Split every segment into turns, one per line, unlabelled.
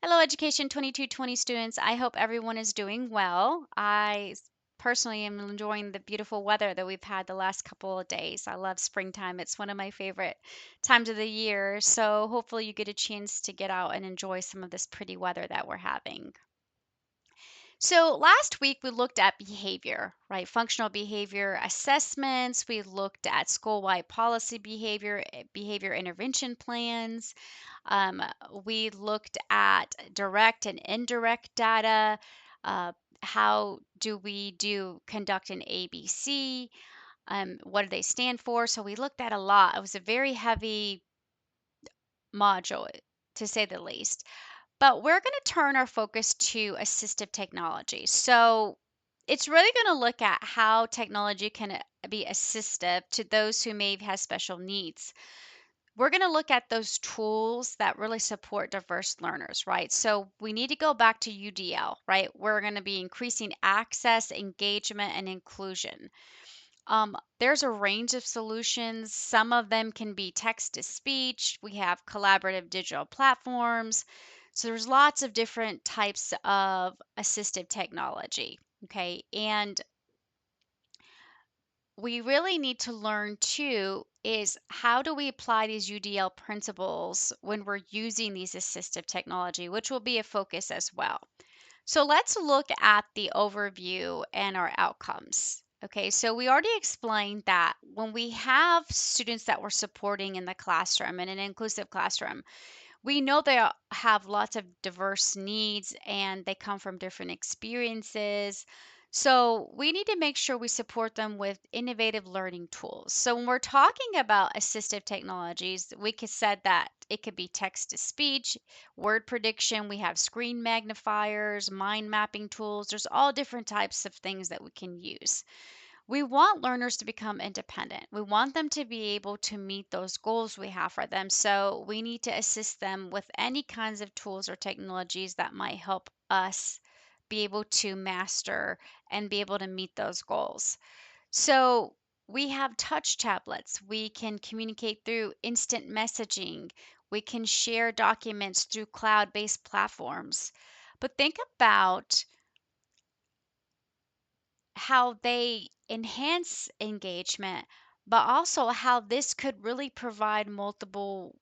Hello, Education 2220 students. I hope everyone is doing well. Personally am enjoying the beautiful weather that we've had the last couple of days. I love springtime. It's one of my favorite times of the year. So hopefully you get a chance to get out and enjoy some of this pretty weather that we're having. So last week we looked at behavior, right? Functional behavior assessments. We looked at school-wide policy behavior, behavior intervention plans. Um, we looked at direct and indirect data. Uh, how do we conduct an ABC? What do they stand for? So we looked at a lot. It was a very heavy module, to say the least. But we're going to turn our focus to assistive technology. So it's really going to look at how technology can be assistive to those who may have special needs. We're going to look at those tools that really support diverse learners, right? So we need to go back to UDL, right? We're going to be increasing access, engagement, and inclusion. There's a range of solutions. Some of them can be text to speech. We have collaborative digital platforms. So there's lots of different types of assistive technology. Okay. And we really need to learn too is how do we apply these UDL principles when we're using these assistive technology, which will be a focus as well. So let's look at the overview and our outcomes. Okay, so we already explained that when we have students that we're supporting in the classroom in an inclusive classroom, we know they have lots of diverse needs and they come from different experiences. So we need to make sure we support them with innovative learning tools. So when we're talking about assistive technologies, we could said that it could be text to speech, word prediction, we have screen magnifiers, mind mapping tools. There's all different types of things that we can use. We want learners to become independent. We want them to be able to meet those goals we have for them. So we need to assist them with any kinds of tools or technologies that might help us be able to master and be able to meet those goals. So we have touch tablets. We can communicate through instant messaging. We can share documents through cloud based platforms. But think about how they enhance engagement, but also how this could really provide multiple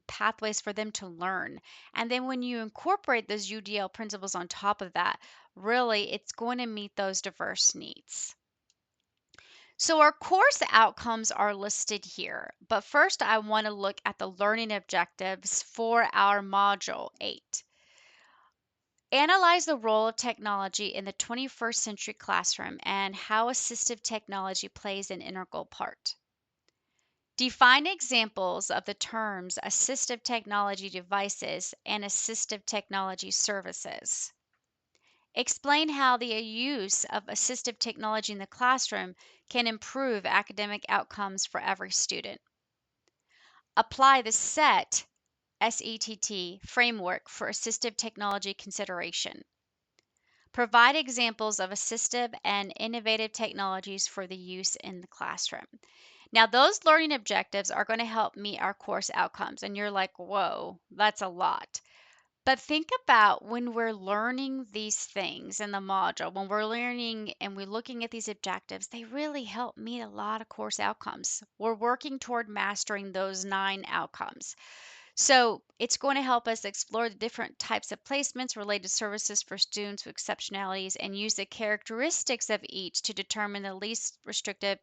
pathways for them to learn. And then when you incorporate those UDL principles on top of that, really it's going to meet those diverse needs. So our course outcomes are listed here, but first I want to look at the learning objectives for our module 8. Analyze the role of technology in the 21st century classroom and how assistive technology plays an integral part. Define examples of the terms assistive technology devices and assistive technology services. Explain how the use of assistive technology in the classroom can improve academic outcomes for every student. Apply the SETT framework for assistive technology consideration. Provide examples of assistive and innovative technologies for the use in the classroom. Now, those learning objectives are going to help meet our course outcomes. And you're like, whoa, that's a lot. But think about when we're learning these things in the module, when we're learning and we're looking at these objectives, they really help meet a lot of course outcomes. We're working toward mastering those 9 outcomes. So it's going to help us explore the different types of placements, related services for students with exceptionalities, and use the characteristics of each to determine the least restrictive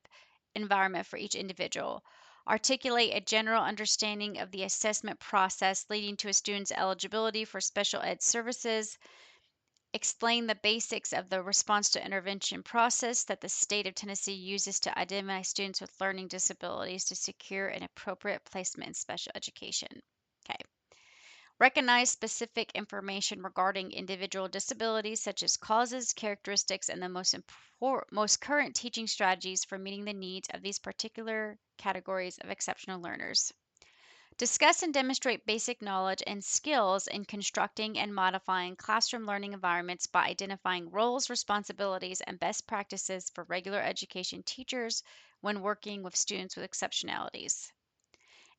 environment for each individual. Articulate a general understanding of the assessment process leading to a student's eligibility for special ed services. Explain the basics of the response to intervention process that the state of Tennessee uses to identify students with learning disabilities to secure an appropriate placement in special education. Okay. Recognize specific information regarding individual disabilities, such as causes, characteristics, and the most current teaching strategies for meeting the needs of these particular categories of exceptional learners. Discuss and demonstrate basic knowledge and skills in constructing and modifying classroom learning environments by identifying roles, responsibilities, and best practices for regular education teachers when working with students with exceptionalities.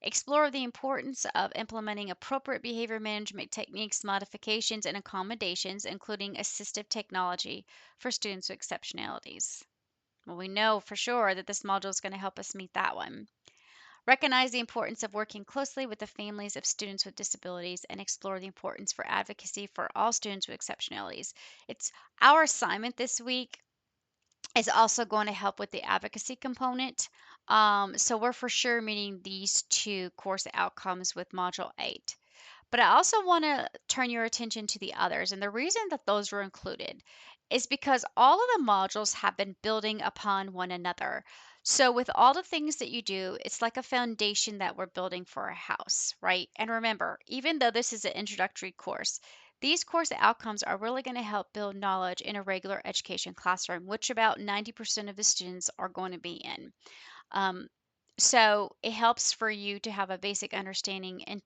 Explore the importance of implementing appropriate behavior management techniques, modifications, and accommodations, including assistive technology for students with exceptionalities. Well, we know for sure that this module is going to help us meet that one. Recognize the importance of working closely with the families of students with disabilities and explore the importance for advocacy for all students with exceptionalities. It's our assignment this week is also going to help with the advocacy component. So we're for sure meeting these two course outcomes with Module 8. But I also want to turn your attention to the others. And the reason that those were included is because all of the modules have been building upon one another. So, with all the things that you do, it's like a foundation that we're building for a house, right? And remember, even though this is an introductory course, these course outcomes are really going to help build knowledge in a regular education classroom, which about 90% of the students are going to be in. Um, so, it helps for you to have a basic understanding, and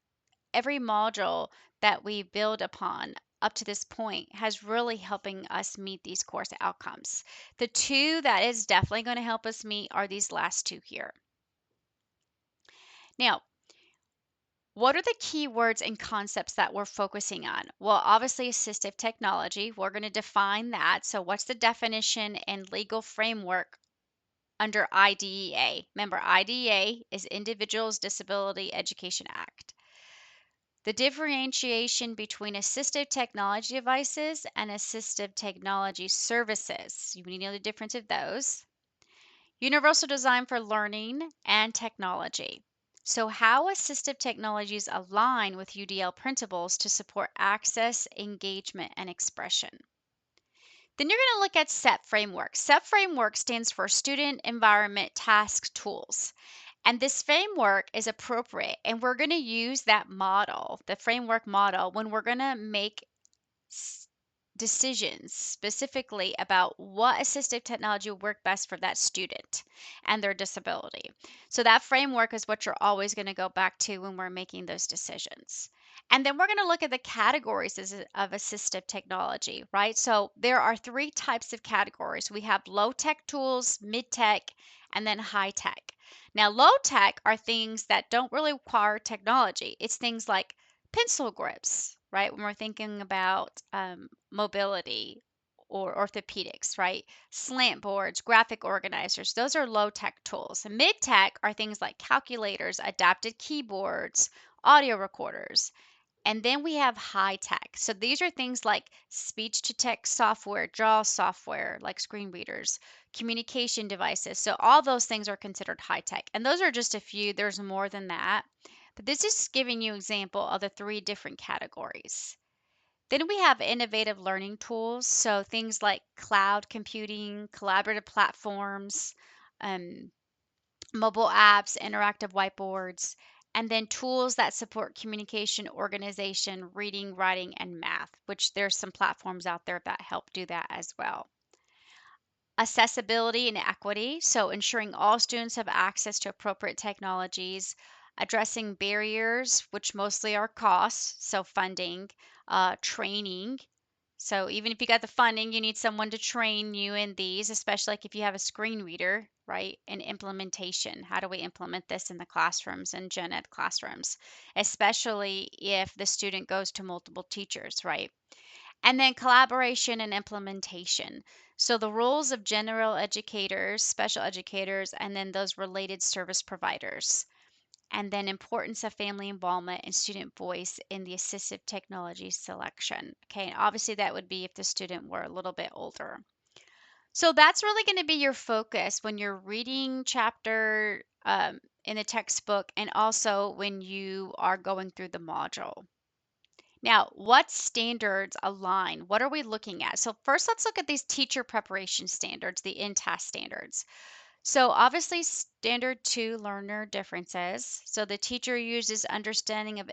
every module that we build upon up to this point has really helping us meet these course outcomes. The two that is definitely going to help us meet are these last two here. Now, what are the key words and concepts that we're focusing on? Well, obviously, assistive technology. We're going to define that. So, what's the definition and legal framework under IDEA? Remember, IDEA is Individuals Disability Education Act. The differentiation between assistive technology devices and assistive technology services. You need to know the difference of those. Universal design for learning and technology. So, how assistive technologies align with UDL principles to support access, engagement, and expression. Then you're going to look at SEP framework. SEP framework stands for Student Environment Task Tools. And this framework is appropriate. And we're going to use that model, the framework model, when we're going to make decisions specifically about what assistive technology will work best for that student and their disability. So that framework is what you're always going to go back to when we're making those decisions. And then we're going to look at the categories of assistive technology, right? So there are three types of categories. We have low tech tools, mid tech, and then high tech. Now, low tech are things that don't really require technology. It's things like pencil grips, right? When we're thinking about mobility or orthopedics, right? Slant boards, graphic organizers, those are low tech tools. Mid tech are things like calculators, adapted keyboards, audio recorders. And then we have high tech. So these are things like speech to text software, draw software, like screen readers, communication devices. So all those things are considered high tech. And those are just a few, there's more than that. But this is giving you example of the three different categories. Then we have innovative learning tools. So things like cloud computing, collaborative platforms, um, mobile apps, interactive whiteboards, and then tools that support communication, organization, reading, writing, and math, which there's some platforms out there that help do that as well. Accessibility and equity, so ensuring all students have access to appropriate technologies, addressing barriers, which mostly are costs, so funding, training. So even if you got the funding, you need someone to train you in these, especially like if you have a screen reader, right? And implementation. How do we implement this in the classrooms and gen ed classrooms, especially if the student goes to multiple teachers, right? And then collaboration and implementation. So the roles of general educators, special educators, and then those related service providers. And then importance of family involvement and student voice in the assistive technology selection. Okay, and obviously that would be if the student were a little bit older. So that's really going to be your focus when you're reading chapter in the textbook and also when you are going through the module. Now, what standards align? What are we looking at? So first, let's look at these teacher preparation standards, the INTAS standards. So obviously, standard 2 learner differences. So the teacher uses understanding of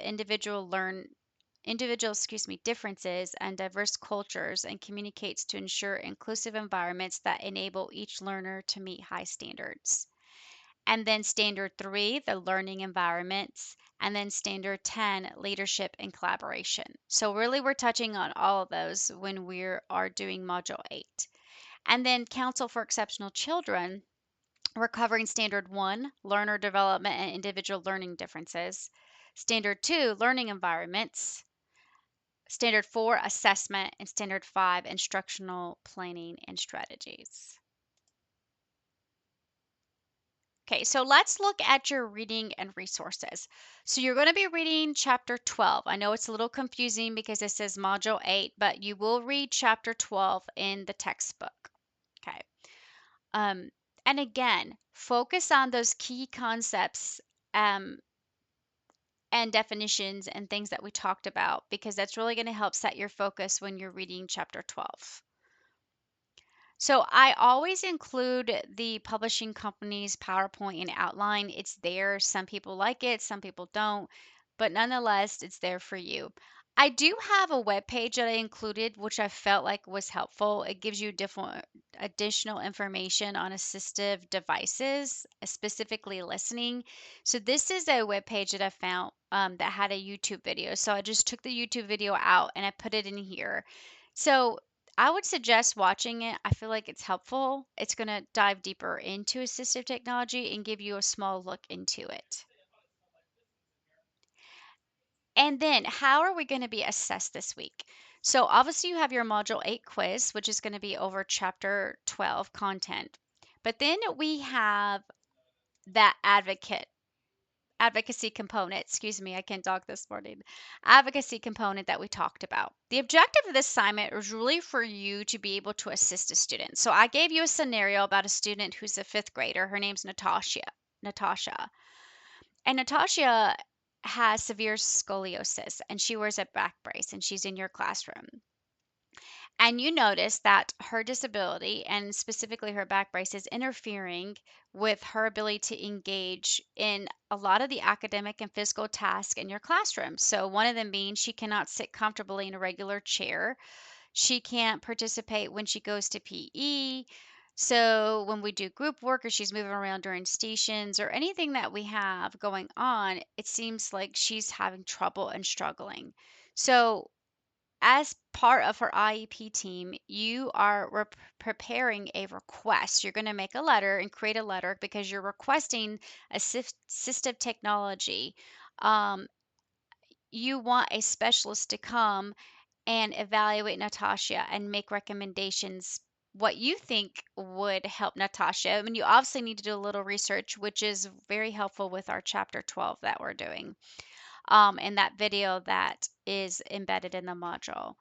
differences and diverse cultures and communicates to ensure inclusive environments that enable each learner to meet high standards. And then standard 3, the learning environments. And then standard 10, leadership and collaboration. So really we're touching on all of those when we are doing module 8. And then counsel for exceptional children. We're covering Standard 1, learner development and individual learning differences. Standard 2, learning environments. Standard 4, assessment. And Standard 5, instructional planning and strategies. Okay, so let's look at your reading and resources. So you're going to be reading chapter 12. I know it's a little confusing because it says module 8, but you will read chapter 12 in the textbook. Okay. Um, and again, focus on those key concepts and definitions and things that we talked about because that's really going to help set your focus when you're reading chapter 12. So I always include the publishing company's PowerPoint and outline. It's there. Some people like it, some people don't, but nonetheless, it's there for you. I do have a web page that I included, which I felt like was helpful. It gives you different additional information on assistive devices, specifically listening. So this is a web page that I found that had a YouTube video. So I just took the YouTube video out and I put it in here. So I would suggest watching it. I feel like it's helpful. It's going to dive deeper into assistive technology and give you a small look into it. And then, how are we going to be assessed this week? So, obviously, you have your Module 8 quiz, which is going to be over Chapter 12 content. But then we have that advocacy component, excuse me, I can't talk this morning, advocacy component that we talked about. The objective of this assignment was really for you to be able to assist a student. So I gave you a scenario about a student who's a fifth grader. Her name's Natasha. And Natasha has severe scoliosis and she wears a back brace and she's in your classroom. And you notice that her disability, and specifically her back brace, is interfering with her ability to engage in a lot of the academic and physical tasks in your classroom. So, one of them being she cannot sit comfortably in a regular chair. She can't participate when she goes to PE. So, when we do group work or she's moving around during stations or anything that we have going on, it seems like she's having trouble and struggling. So, as part of her IEP team, you are preparing a request. You're going to make a letter and create a letter because you're requesting assistive technology. Um, you want a specialist to come and evaluate Natasha and make recommendations what you think would help Natasha. I mean, you obviously need to do a little research, which is very helpful with our chapter 12 that we're doing, and that video that is embedded in the module.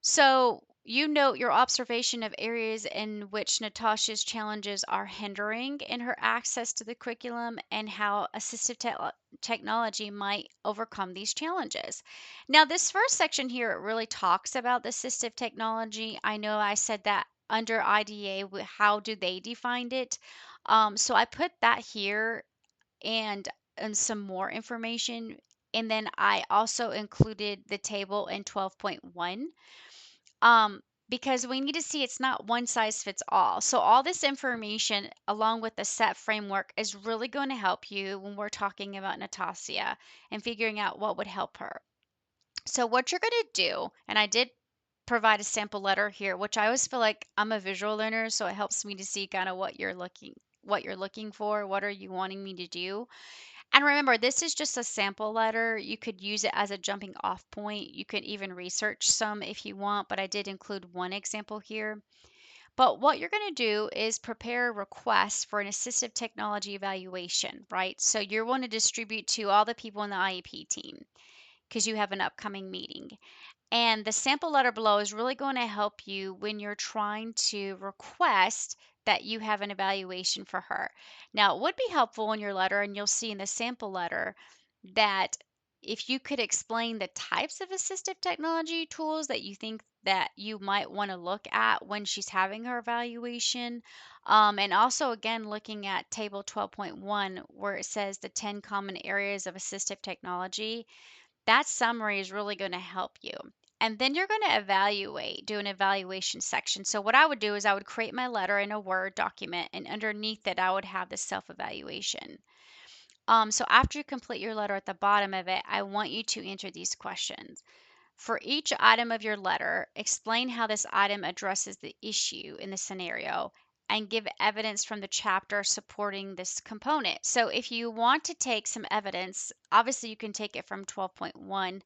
So, you note your observation of areas in which Natasha's challenges are hindering in her access to the curriculum and how assistive technology might overcome these challenges. Now, this first section here, it really talks about the assistive technology. I know I said that under IDA, how do they define it? So I put that here and some more information. And then I also included the table in 12.1, um, because we need to see it's not one size fits all. So, all this information, along with the set framework, is really going to help you when we're talking about Natasha and figuring out what would help her. So, what you're going to do, and I did provide a sample letter here, which I always feel like I'm a visual learner, so it helps me to see kind of what you're looking for, what are you wanting me to do. And remember, this is just a sample letter. You could use it as a jumping off point. You could even research some if you want, but I did include one example here. But what you're going to do is prepare a request for an assistive technology evaluation, right? So you're going to distribute to all the people in the IEP team because you have an upcoming meeting. And the sample letter below is really going to help you when you're trying to request that you have an evaluation for her. Now, it would be helpful in your letter, and you'll see in the sample letter that if you could explain the types of assistive technology tools that you think that you might want to look at when she's having her evaluation. And also, again, looking at table 12.1, where it says the 10 common areas of assistive technology, that summary is really going to help you. And then you're going to do an evaluation section. So, what I would do is I would create my letter in a Word document, and underneath it, I would have the self evaluation. So, after you complete your letter at the bottom of it, I want you to answer these questions. For each item of your letter, explain how this item addresses the issue in the scenario and give evidence from the chapter supporting this component. So if you want to take some evidence, obviously you can take it from 12.1,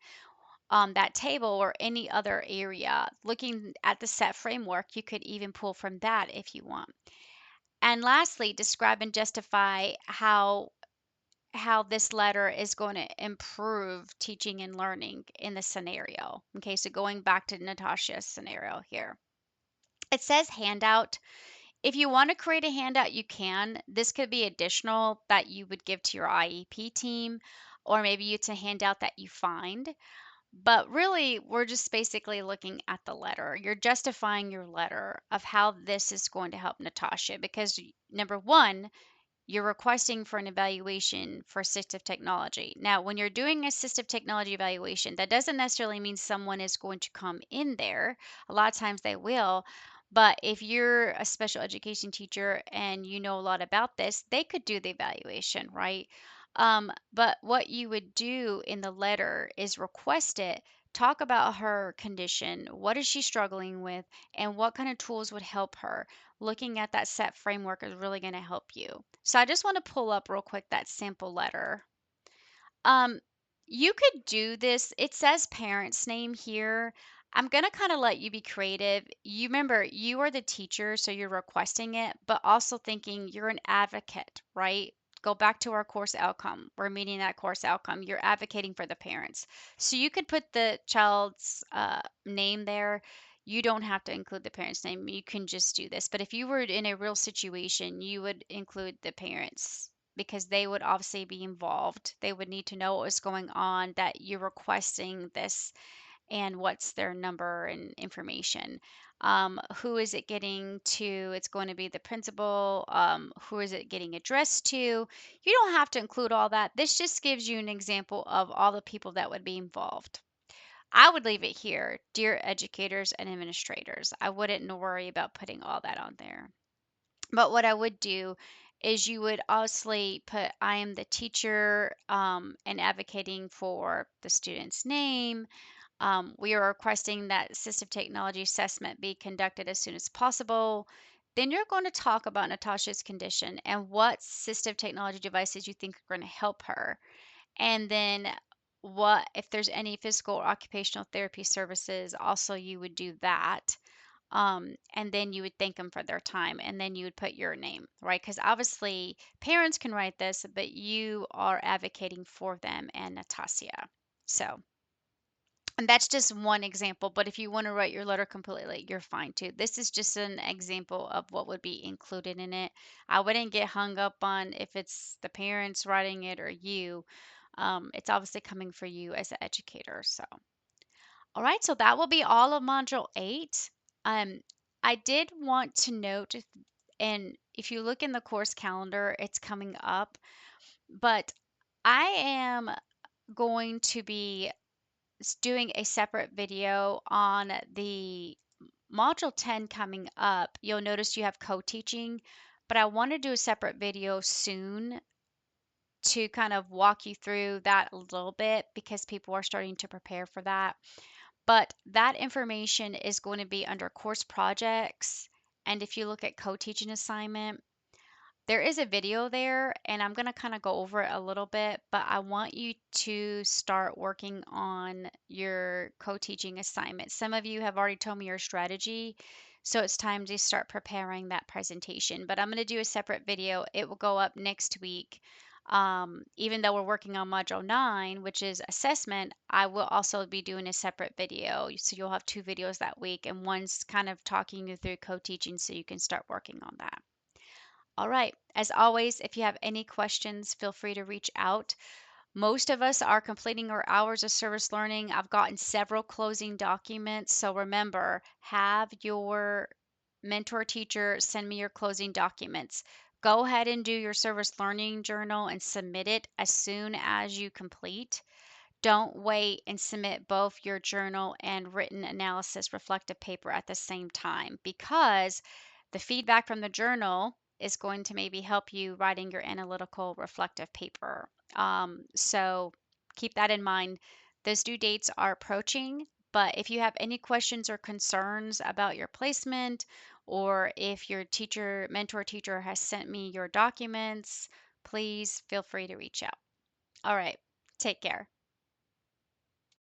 that table, or any other area. Looking at the set framework, you could even pull from that if you want. And lastly, describe and justify how this letter is going to improve teaching and learning in the scenario. Okay, so going back to Natasha's scenario here. It says handout. If you want to create a handout, you can. This could be additional that you would give to your IEP team, or maybe it's a handout that you find. But really, we're just basically looking at the letter. You're justifying your letter of how this is going to help Natasha because, number one, you're requesting for an evaluation for assistive technology. Now, when you're doing assistive technology evaluation, that doesn't necessarily mean someone is going to come in there. A lot of times they will. But if you're a special education teacher and you know a lot about this, they could do the evaluation, right? But what you would do in the letter is request it, talk about her condition, what is she struggling with, and what kind of tools would help her. Looking at that set framework is really going to help you. So I just want to pull up real quick that sample letter. Um, you could do this. It says parent's name here. I'm going to kind of let you be creative. You remember, you are the teacher, so you're requesting it, but also thinking you're an advocate, right? Go back to our course outcome. We're meeting that course outcome. You're advocating for the parents. So you could put the child's name there. You don't have to include the parent's name. You can just do this. But if you were in a real situation, you would include the parents because they would obviously be involved. They would need to know what was going on, that you're requesting this, and what's their number and information. Who is it getting to? It's going to be the principal. Who is it getting addressed to? You don't have to include all that. This just gives you an example of all the people that would be involved. I would leave it here, dear educators and administrators. I wouldn't worry about putting all that on there. But what I would do is you would obviously put, I am the teacher, and advocating for the student's name. We are requesting that assistive technology assessment be conducted as soon as possible. Then you're going to talk about Natasha's condition and what assistive technology devices you think are going to help her. And then what, if there's any physical or occupational therapy services, also you would do that. And then you would thank them for their time, and then you would put your name, right? Because obviously parents can write this, but you are advocating for them and Natasha. So, and that's just one example, but if you want to write your letter completely, you're fine too. This is just an example of what would be included in it. I wouldn't get hung up on if it's the parents writing it or you. It's obviously coming for you as an educator. So. All right, so that will be all of Module 8. Um, I did want to note, and if you look in the course calendar, it's coming up, but I am going to be doing a separate video on the Module 10 coming up. You'll notice you have co-teaching, but I want to do a separate video soon to kind of walk you through that a little bit because people are starting to prepare for that. But that information is going to be under course projects. And if you look at co-teaching assignment, there is a video there, and I'm going to kind of go over it a little bit, but I want you to start working on your co-teaching assignment. Some of you have already told me your strategy, so it's time to start preparing that presentation. But I'm going to do a separate video. It will go up next week. Even though we're working on Module 9, which is assessment, I will also be doing a separate video. So you'll have two videos that week, and one's kind of talking you through co-teaching so you can start working on that. All right. As always, if you have any questions, feel free to reach out. Most of us are completing our hours of service learning. I've gotten several closing documents. So remember, have your mentor teacher send me your closing documents. Go ahead and do your service learning journal and submit it as soon as you complete. Don't wait and submit both your journal and written analysis reflective paper at the same time because the feedback from the journal is going to maybe help you writing your analytical reflective paper. So keep that in mind. Those due dates are approaching, but if you have any questions or concerns about your placement or if your mentor teacher has sent me your documents, please feel free to reach out. All right, take care.